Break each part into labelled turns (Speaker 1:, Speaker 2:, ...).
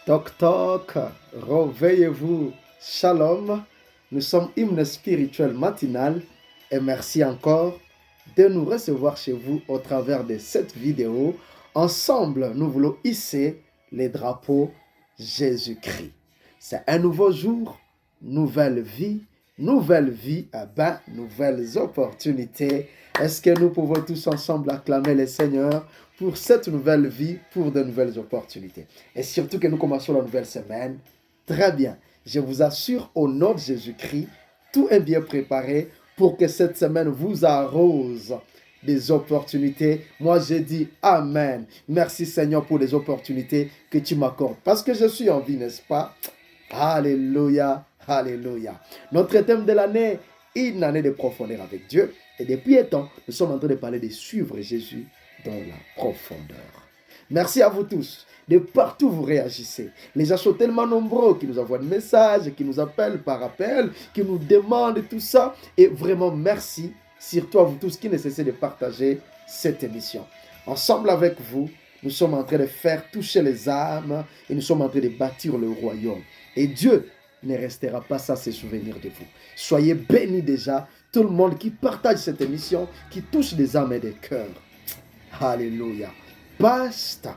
Speaker 1: Toc toc, réveillez-vous, shalom, nous sommes hymne spirituel matinal et merci encore de nous recevoir chez vous au travers de cette vidéo. Ensemble, nous voulons hisser les drapeaux Jésus-Christ. C'est un nouveau jour, nouvelle vie, nouvelles opportunités. Est-ce que nous pouvons tous ensemble acclamer le Seigneur pour cette nouvelle vie, pour de nouvelles opportunités? Et surtout que nous commençons la nouvelle semaine. Très bien. Je vous assure, au nom de Jésus-Christ, tout est bien préparé pour que cette semaine vous arrose des opportunités. Moi, je dis Amen. Merci Seigneur pour les opportunités que tu m'accordes. Parce que je suis en vie, n'est-ce pas? Alléluia, alléluia. Notre thème de l'année, une année de profondeur avec Dieu. Et depuis un temps, nous sommes en train de parler de suivre Jésus dans la profondeur. Merci à vous tous. De partout vous réagissez. Les gens sont tellement nombreux qui nous envoient des messages, qui nous appellent par appel, qui nous demandent tout ça. Et vraiment merci, surtout à vous tous qui ne cessez de partager cette émission. Ensemble avec vous, nous sommes en train de faire toucher les âmes et nous sommes en train de bâtir le royaume. Et Dieu ne restera pas sans se souvenir de vous. Soyez bénis déjà, tout le monde qui partage cette émission, qui touche des âmes et des cœurs. Alléluia. Basta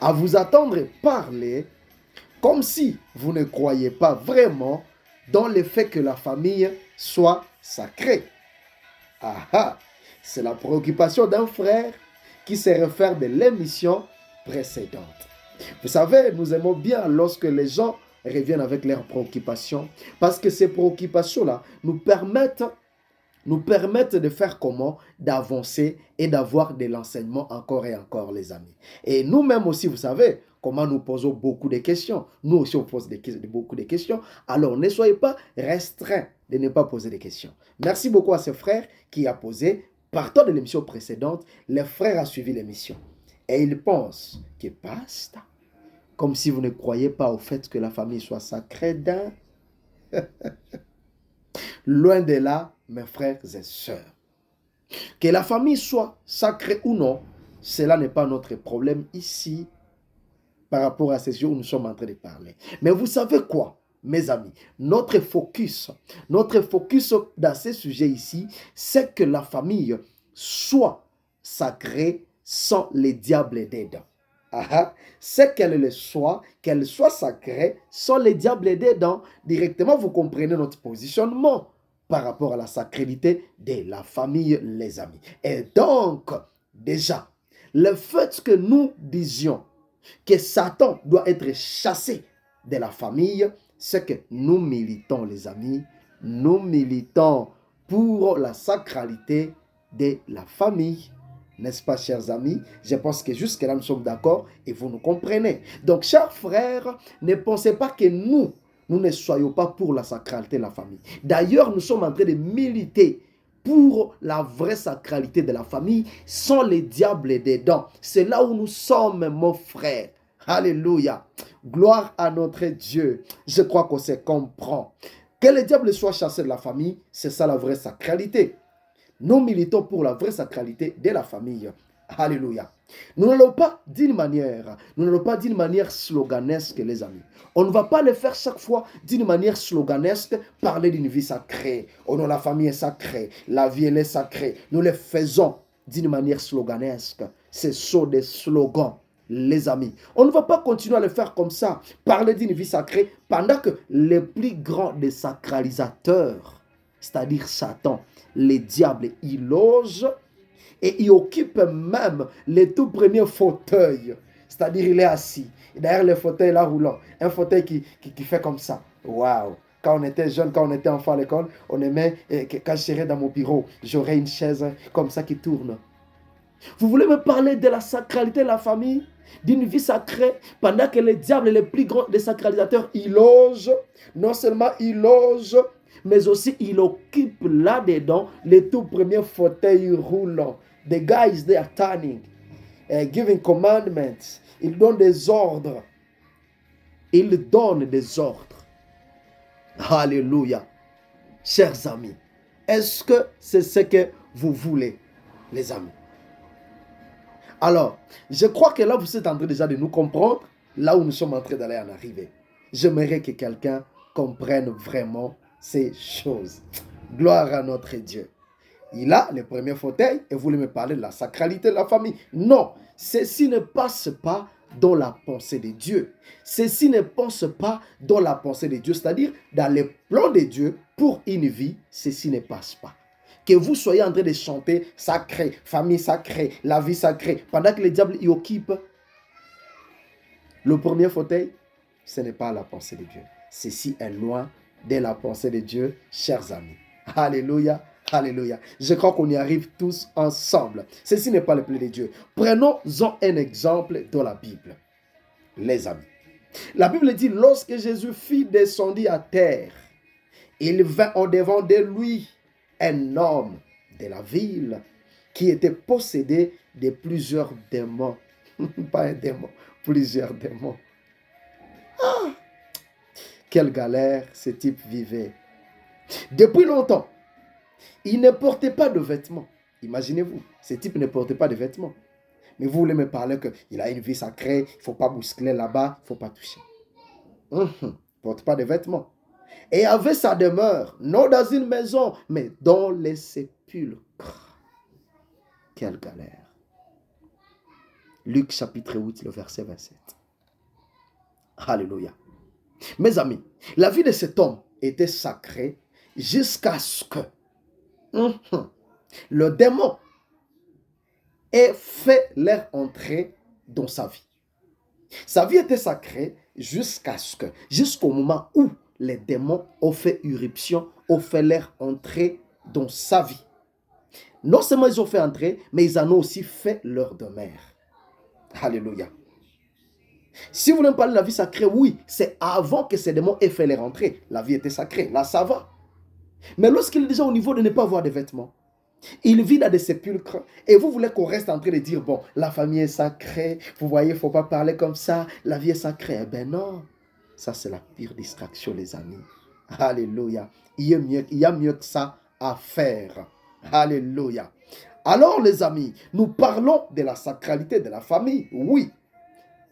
Speaker 1: à vous attendre parler comme si vous ne croyez pas vraiment dans le fait que la famille soit sacrée. C'est la préoccupation d'un frère qui se réfère de l'émission précédente. Vous savez, nous aimons bien lorsque les gens reviennent avec leurs préoccupations, parce que ces préoccupations-là nous permettent de faire comment? D'avancer et d'avoir de l'enseignement encore et encore, les amis. Et nous-mêmes aussi, vous savez, comment nous posons beaucoup de questions. Nous aussi, on pose beaucoup de questions. Alors, ne soyez pas restreints de ne pas poser de questions. Merci beaucoup à ce frère qui a posé. Partant de l'émission précédente, le frère a suivi l'émission. Et il pense que basta. Comme si vous ne croyez pas au fait que la famille soit sacrée d'un... Loin de là, mes frères et sœurs. Que la famille soit sacrée ou non, cela n'est pas notre problème ici par rapport à ces jours où nous sommes en train de parler. Mais vous savez quoi, mes amis? Notre focus dans ces sujets ici, c'est que la famille soit sacrée sans les diables dedans. C'est qu'elle soit sacrée sans les diables dedans. Directement, vous comprenez notre positionnement par rapport à la sacralité de la famille, les amis. Et donc, déjà, le fait que nous disions que Satan doit être chassé de la famille, c'est que nous militons, les amis, nous militons pour la sacralité de la famille. N'est-ce pas, chers amis? Je pense que jusque-là, nous sommes d'accord et vous nous comprenez. Donc, chers frères, ne pensez pas que nous ne soyons pas pour la sacralité de la famille. D'ailleurs, nous sommes en train de militer pour la vraie sacralité de la famille sans les diables dedans. C'est là où nous sommes, mon frère. Alléluia. Gloire à notre Dieu. Je crois qu'on se comprend. Que les diables soient chassés de la famille, c'est ça la vraie sacralité. Nous militons pour la vraie sacralité de la famille. Alléluia. Nous n'allons pas d'une manière sloganesque, les amis. On ne va pas le faire chaque fois d'une manière sloganesque, parler d'une vie sacrée. Oh non, la famille est sacrée, la vie elle est sacrée. Nous le faisons d'une manière sloganesque. Ce sont des slogans, les amis. On ne va pas continuer à le faire comme ça, parler d'une vie sacrée, pendant que les plus grands des sacralisateurs, c'est-à-dire Satan, les diables, ils logent et il occupe même les tout premiers fauteuils. C'est-à-dire il est assis. Et derrière le fauteuil là roulant. Un fauteuil qui fait comme ça. Waouh! Quand on était jeune, quand on était enfant à l'école, on aimait, quand je serais dans mon bureau, j'aurais une chaise comme ça qui tourne. Vous voulez me parler de la sacralité de la famille? D'une vie sacrée, pendant que les diables, les plus grands des sacralisateurs, ils logent. Non seulement ils logent, mais aussi il occupe là-dedans les tout premiers fauteuils roulants. The guys, they are turning, giving commandments. Ils donnent des ordres. Ils donnent des ordres. Alléluia. Chers amis, est-ce que c'est ce que vous voulez, les amis? Alors, je crois que là, vous êtes en train déjà de nous comprendre. là où nous sommes en train d'aller en arriver. J'aimerais que quelqu'un comprenne vraiment ces choses. Gloire à notre Dieu. Il a le premier fauteuil et vous voulez me parler de la sacralité de la famille. Non, ceci ne passe pas dans la pensée de Dieu. Ceci ne passe pas dans la pensée de Dieu, c'est-à-dire dans le plan de Dieu pour une vie, ceci ne passe pas. Que vous soyez en train de chanter sacré, famille sacrée, la vie sacrée, pendant que le diable y occupe le premier fauteuil, ce n'est pas la pensée de Dieu. Ceci est loin de la pensée de Dieu, chers amis. Alléluia, alléluia. Je crois qu'on y arrive tous ensemble. Ceci n'est pas le plan de Dieu. Prenons-en un exemple dans la Bible, les amis. La Bible dit, lorsque Jésus fut descendu à terre, il vint en devant de lui un homme de la ville qui était possédé de plusieurs démons. Pas un démon, plusieurs démons. Ah, quelle galère ce type vivait. Depuis longtemps, il ne portait pas de vêtements. Imaginez-vous, ce type ne portait pas de vêtements. Mais vous voulez me parler qu'il a une vie sacrée, il ne faut pas bousculer là-bas, il ne faut pas toucher. Il ne porte pas de vêtements. Et avait sa demeure, non dans une maison, mais dans les sépulcres. Quelle galère. Luc chapitre 8, le verset 27. Alléluia. Mes amis, la vie de cet homme était sacrée jusqu'à ce que le démon ait fait leur entrée dans sa vie. Sa vie était sacrée jusqu'au moment où les démons ont fait irruption, ont fait leur entrée dans sa vie. Non seulement ils ont fait entrer, mais ils en ont aussi fait leur demeure. Alléluia. Si vous voulez me parler de la vie sacrée, oui, c'est avant que ces démons aient fait leur entrée. La vie était sacrée, là ça va. Mais lorsqu'il est déjà au niveau de ne pas avoir de vêtements, il vit dans des sépulcres et vous voulez qu'on reste en train de dire, bon, la famille est sacrée, vous voyez, il ne faut pas parler comme ça, la vie est sacrée. Eh bien non, ça c'est la pire distraction les amis. Alléluia. Il y a mieux que ça à faire. Alléluia. Alors les amis, nous parlons de la sacralité de la famille, oui.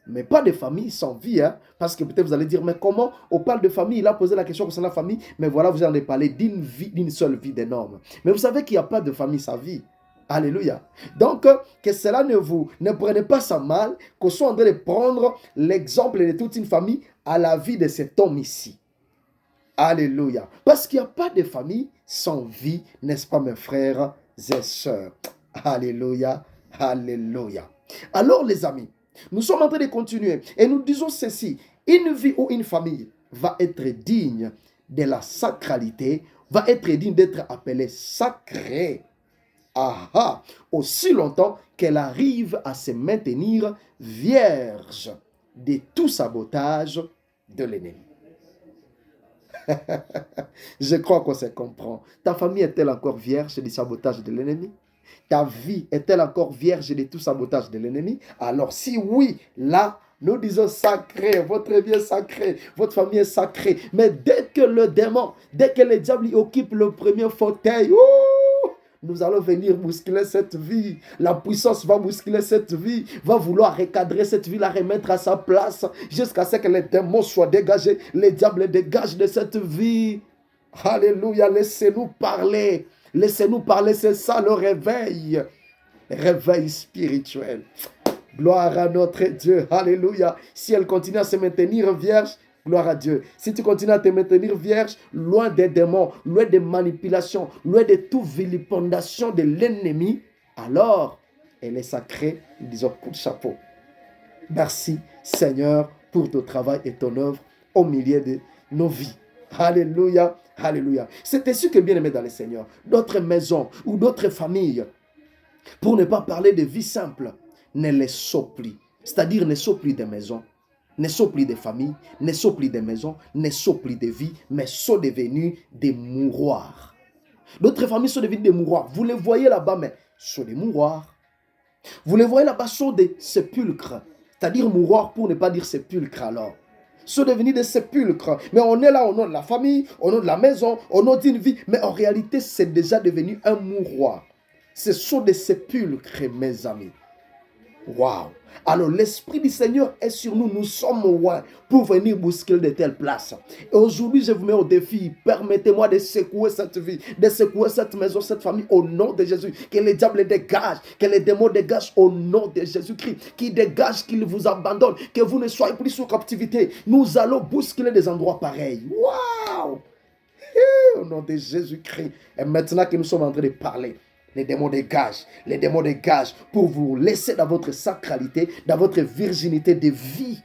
Speaker 1: Mais pas de famille sans vie, hein? Parce que peut-être vous allez dire, mais comment on parle de famille? Il a posé la question concernant la famille, mais voilà, vous en avez parlé d'une vie, d'une seule vie d'énorme. Mais vous savez qu'il n'y a pas de famille sans vie. Alléluia. Donc, que cela ne prenez pas ça mal, qu'on soit en train de prendre l'exemple de toute une famille à la vie de cet homme ici. Alléluia. Parce qu'il n'y a pas de famille sans vie, n'est-ce pas mes frères et sœurs? Alléluia. Alléluia. Alors les amis, nous sommes en train de continuer et nous disons ceci. Une vie ou une famille va être digne de la sacralité, va être digne d'être appelée sacrée. Aha, aussi longtemps qu'elle arrive à se maintenir vierge de tout sabotage de l'ennemi. Je crois qu'on se comprend. Ta famille est-elle encore vierge du sabotage de l'ennemi? Ta vie est-elle encore vierge de tout sabotage de l'ennemi? Alors si oui, là, nous disons sacré, votre vie est sacrée, votre famille est sacrée. Mais dès que le démon, dès que le diable occupe le premier fauteuil, nous allons venir bousculer cette vie. La puissance va bousculer cette vie, va vouloir recadrer cette vie, la remettre à sa place, jusqu'à ce que les démons soient dégagés, les diables dégagent de cette vie. Alléluia, laissez-nous parler. Laissez-nous parler, c'est ça le réveil. Réveil spirituel. Gloire à notre Dieu. Alléluia. Si elle continue à se maintenir vierge, gloire à Dieu. Si tu continues à te maintenir vierge, loin des démons, loin des manipulations, loin de toute vilipendation de l'ennemi, alors elle est sacrée. Nous disons coup de chapeau. Merci Seigneur pour ton travail et ton œuvre au milieu de nos vies. Alléluia, alléluia. C'est ainsi que bien aimé dans le Seigneur, d'autres maisons ou d'autres familles, pour ne pas parler de vie simple, ne les sont plus. C'est-à-dire ne sont plus des maisons, ne sont plus des familles, ne sont plus des maisons, ne sont plus des vies, mais sont devenus des mouroirs. D'autres familles sont devenues des mouroirs. Vous les voyez là-bas, mais sont des mouroirs. Vous les voyez là-bas, sont des sépulcres. C'est-à-dire mouroirs pour ne pas dire sépulcre alors. Sont devenus des sépulcres. Mais on est là au nom de la famille, au nom de la maison, au nom d'une vie. Mais en réalité, c'est déjà devenu un mouroir. Ce sont des sépulcres, mes amis. Waouh! Alors l'Esprit du Seigneur est sur nous. Nous sommes loin pour venir bousculer de telles places. Et aujourd'hui, je vous mets au défi. Permettez-moi de secouer cette vie, de secouer cette maison, cette famille au nom de Jésus. Que les diables les dégagent, que les démons dégagent au nom de Jésus-Christ. Qu'ils dégagent, qu'ils vous abandonnent, que vous ne soyez plus sous captivité. Nous allons bousculer des endroits pareils. Waouh! Au nom de Jésus-Christ. Et maintenant que nous sommes en train de parler, les démons dégagent pour vous laisser dans votre sacralité, dans votre virginité de vie,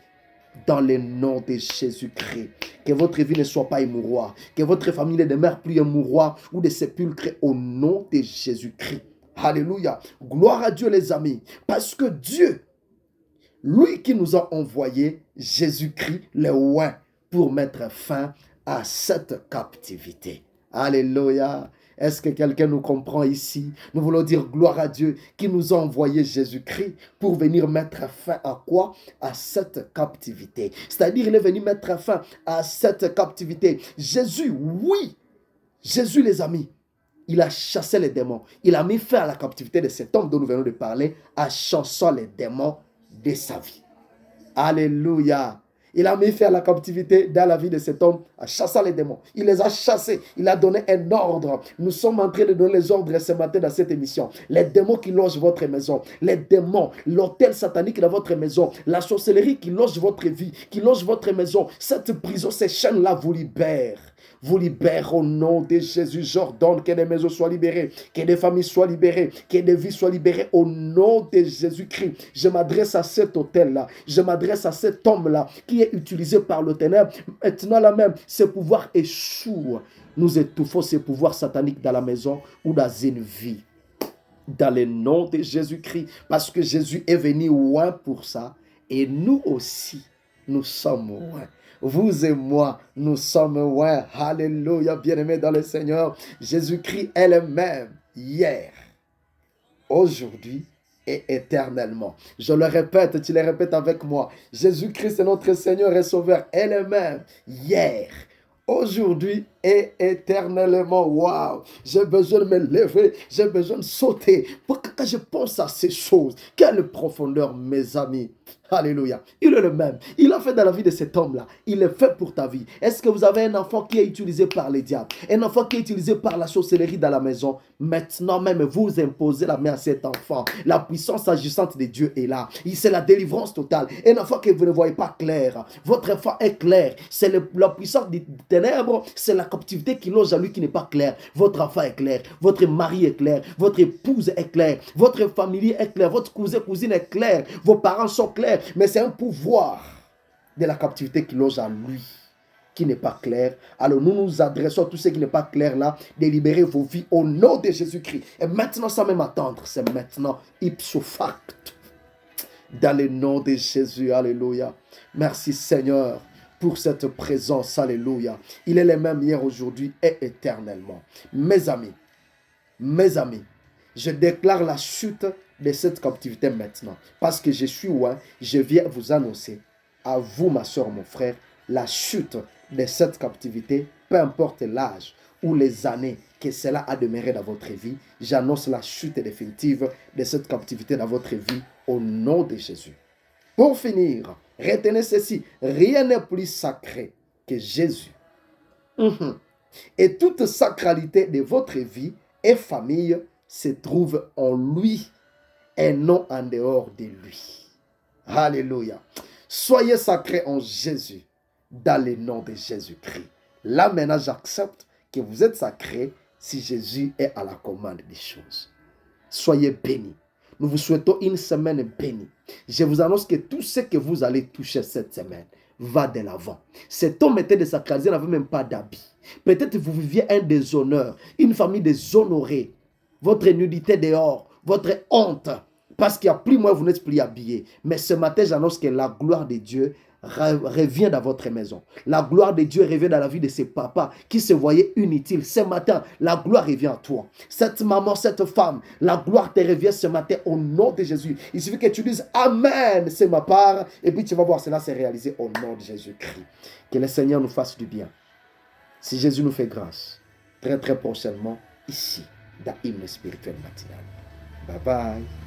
Speaker 1: dans le nom de Jésus-Christ. Que votre vie ne soit pas un mouroir, que votre famille ne demeure plus un mouroir ou des sépulcres au nom de Jésus-Christ. Alléluia. Gloire à Dieu les amis, parce que Dieu, lui qui nous a envoyé Jésus-Christ, le oint, pour mettre fin à cette captivité. Alléluia. Est-ce que quelqu'un nous comprend ici? Nous voulons dire gloire à Dieu qui nous a envoyé Jésus-Christ pour venir mettre fin à quoi? À cette captivité. C'est-à-dire, il est venu mettre fin à cette captivité. Jésus, oui, Jésus les amis, il a chassé les démons. Il a mis fin à la captivité de cet homme dont nous venons de parler en chassant les démons de sa vie. Alléluia. Il a mis fin à la captivité dans la vie de cet homme en chassant les démons. Il les a chassés. Il a donné un ordre. Nous sommes en train de donner les ordres ce matin dans cette émission. Les démons qui logent votre maison. Les démons, l'hôtel satanique dans votre maison. La sorcellerie qui loge votre vie, qui loge votre maison. Cette prison, ces chaînes-là vous libèrent. Vous libère au nom de Jésus. J'ordonne que des maisons soient libérées, que des familles soient libérées, que des vies soient libérées au nom de Jésus-Christ. Je m'adresse à cet hôtel-là. Je m'adresse à cet homme-là qui est utilisé par le ténèbre. Maintenant, là même, ses pouvoirs échouent. Nous étouffons ces pouvoirs sataniques dans la maison ou dans une vie. Dans le nom de Jésus-Christ. Parce que Jésus est venu loin pour ça. Et nous aussi, nous sommes loin. Vous et moi, nous sommes loin. Alléluia, bien-aimés dans le Seigneur. Jésus-Christ est le même hier, aujourd'hui et éternellement. Je le répète, tu le répètes avec moi. Jésus-Christ est notre Seigneur et Sauveur, est le même hier, aujourd'hui et éternellement. Waouh! J'ai besoin de me lever, j'ai besoin de sauter. Pour que quand je pense à ces choses, quelle profondeur, mes amis. Alléluia. Il est le même. Il a fait dans la vie de cet homme-là. Il est fait pour ta vie. Est-ce que vous avez un enfant qui est utilisé par les diables? Un enfant qui est utilisé par la sorcellerie dans la maison? Maintenant même, vous imposez la main à cet enfant. La puissance agissante de Dieu est là. C'est la délivrance totale. Un enfant que vous ne voyez pas clair. Votre enfant est clair. C'est la puissance des ténèbres. C'est la captivité qui loge à lui qui n'est pas claire. Votre enfant est clair. Votre mari est clair. Votre épouse est claire. Votre famille est claire. Votre cousin, cousine est clair. Vos parents sont clairs. Mais c'est un pouvoir de la captivité qui loge à lui, qui n'est pas clair. Alors nous nous adressons à tous ceux qui n'est pas clair là, de libérer vos vies au nom de Jésus-Christ. Et maintenant, sans même attendre, c'est maintenant ipso facto. Dans le nom de Jésus, alléluia. Merci Seigneur pour cette présence, alléluia. Il est le même hier, aujourd'hui et éternellement. Mes amis, je déclare la chute de cette captivité maintenant. Parce que je suis loin, je viens vous annoncer, à vous ma soeur, mon frère, la chute de cette captivité, peu importe l'âge ou les années que cela a demeuré dans votre vie. J'annonce la chute définitive de cette captivité dans votre vie au nom de Jésus. Pour finir, retenez ceci, rien n'est plus sacré que Jésus. Et toute sacralité de votre vie et famille se trouve en lui et non en dehors de lui. Alléluia. Soyez sacrés en Jésus dans le nom de Jésus-Christ. Là maintenant, j'accepte que vous êtes sacrés si Jésus est à la commande des choses. Soyez bénis. Nous vous souhaitons une semaine bénie. Je vous annonce que tout ce que vous allez toucher cette semaine va de l'avant. Cet homme était désacralisé, il n'avait même pas d'habit. Peut-être vous viviez un déshonneur, une famille déshonorée. Votre nudité dehors, votre honte, parce qu'il n'y a plus moyen, vous n'êtes plus habillé. Mais ce matin, j'annonce que la gloire de Dieu revient dans votre maison. La gloire de Dieu revient dans la vie de ces papas qui se voyaient inutiles. Ce matin, la gloire revient à toi. Cette maman, cette femme, la gloire te revient ce matin au nom de Jésus. Il suffit que tu dises Amen, c'est ma part. Et puis tu vas voir cela se réaliser au nom de Jésus-Christ. Que le Seigneur nous fasse du bien. Si Jésus nous fait grâce, très très prochainement, ici, dans Hymne Spirituel Matinal. Bye bye.